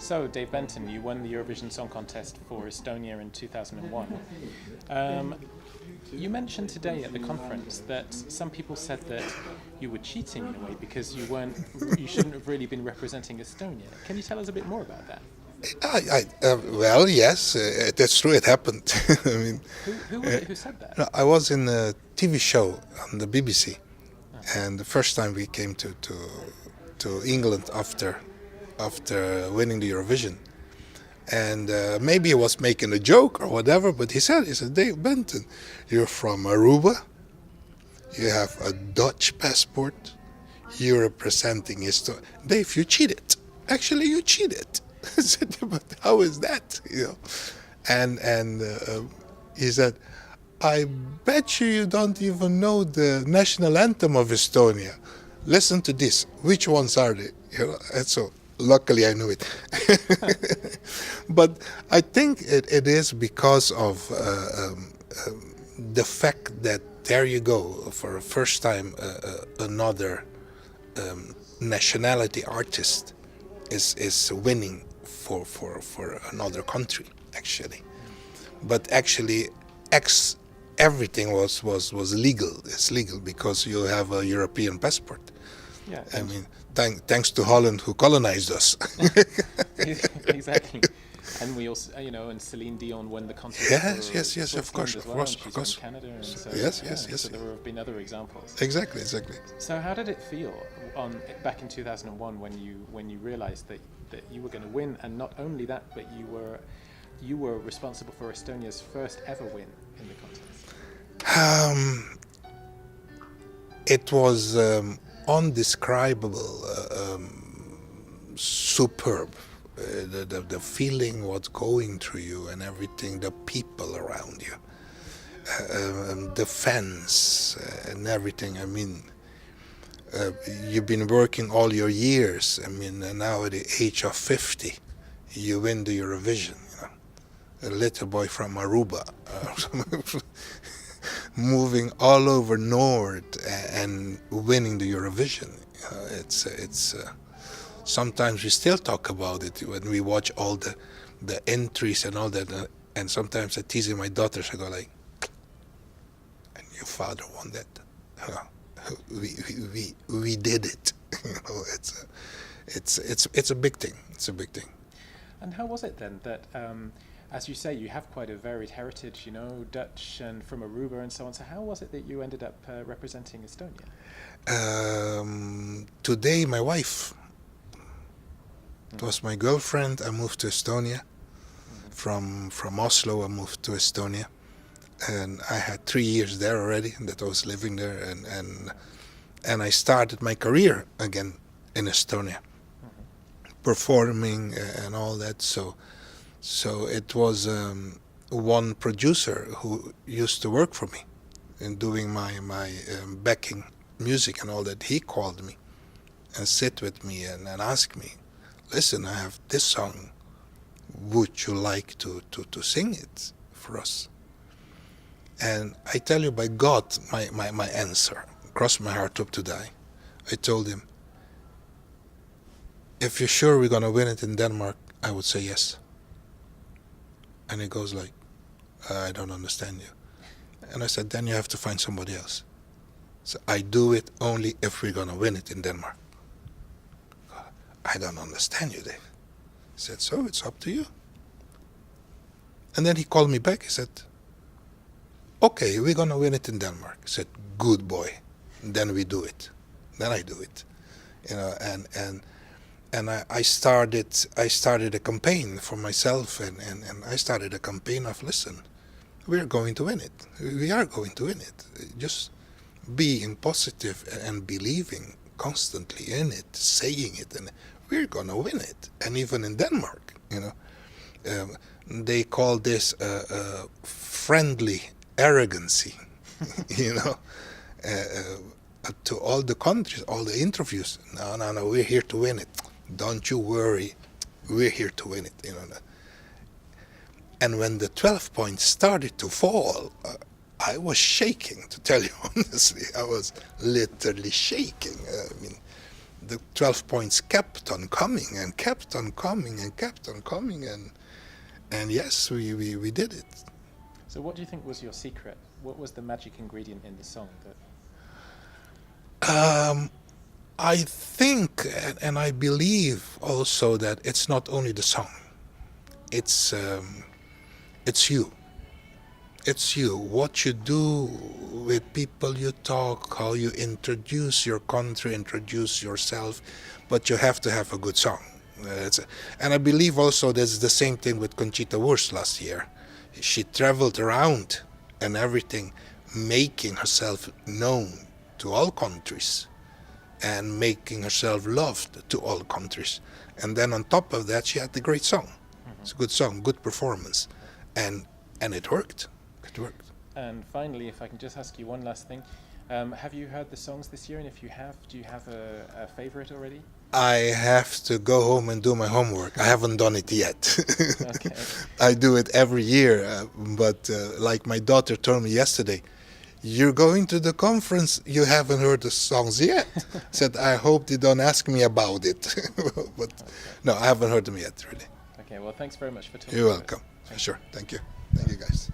So, Dave Benton, you won the Eurovision Song Contest for Estonia in 2001. You mentioned today at the conference that some people said that you were cheating in a way because you shouldn't have really been representing Estonia. Can you tell us a bit more about that? Well, yes, that's true. It happened. I mean, Who was it who said that? no, I was in a TV show on the BBC, Uh-huh. and the first time we came to England after winning the Eurovision, and maybe he was making a joke or whatever, but he said, Dave Benton, you're from Aruba, you have a Dutch passport, you're representing Estonia. Dave, you cheated. Actually, you cheated. I said, but how is that? And he said, I bet you don't even know the national anthem of Estonia. Listen to this. Which ones are they? And so luckily I knew it. But I think it is because of the fact that there you go, for the first time, another nationality artist is winning for another country, actually. But actually, everything was legal. It's legal because you have a European passport. Yeah, I mean, thanks to Holland who colonized us. exactly. And we also, and Celine Dion won the contest. Yes, of course, as of well, course, and she's of course. from Canada, and so Yes. So there have been other examples. Exactly. So how did it feel back in 2001 when you realized that you were going to win, and not only that, but you were responsible for Estonia's first ever win in the contest? It was undescribable, superb. The feeling what's going through you and everything, the people around you, the fans and everything. I mean, you've been working all your years. I mean, now at the age of 50, you win the Eurovision. A little boy from Aruba, moving all over North and winning the Eurovision. It's sometimes we still talk about it when we watch all the entries and all that, and sometimes I tease my daughters. I go like, "And your father won that. We did it." It's a big thing. It's a big thing. And how was it then that, as you say, you have quite a varied heritage, Dutch and from Aruba and so on. So how was it that you ended up representing Estonia? Today, my wife. It was my girlfriend. I moved to Estonia. From Oslo, I moved to Estonia, and I had 3 years there already that I was living there, and I started my career again in Estonia, performing and all that. So it was one producer who used to work for me in doing my backing music and all that. He called me and sit with me and asked me, listen, I have this song. Would you like to sing it for us? And I tell you, by God, my answer crossed my heart up to die. I told him, if you're sure we're going to win it in Denmark, I would say yes. And he goes like, I don't understand you. And I said, then you have to find somebody else. So I do it only if we're going to win it in Denmark. I don't understand you, Dave. He said, so it's up to you. And then he called me back. He said, okay, we're going to win it in Denmark. I said, good boy. And then we do it. Then I do it. And I started a campaign for myself, and I started a campaign of, listen, we're going to win it. We are going to win it. Just being positive and believing constantly in it, saying it, and we're going to win it. And even in Denmark, they call this friendly arrogancy, to all the countries, all the interviews. No, we're here to win it. Don't you worry, we're here to win it. And when the 12 points started to fall, I was shaking, to tell you honestly. I was literally shaking. the 12 points kept on coming and kept on coming and kept on coming, and yes, we did it. So what do you think was your secret? What was the magic ingredient in the song? I think and I believe also that it's not only the song. It's you. It's you. What you do with people you talk, how you introduce your country, introduce yourself, but you have to have a good song. And I believe also there's the same thing with Conchita Wurst last year. She traveled around and everything, making herself known to all countries and making herself loved to all countries. And then on top of that, she had the great song. It's a good song, good performance. And it worked. It worked. And finally, if I can just ask you one last thing. Have you heard the songs this year? And if you have, do you have a favorite already? I have to go home and do my homework. I haven't done it yet. Okay. I do it every year, but like my daughter told me yesterday, you're going to the conference, you haven't heard the songs yet. Said, I hope they don't ask me about it. But okay. No, I haven't heard them yet, really. Okay, well, thanks very much for talking. You're welcome. Sure, thank you. Thank you, guys.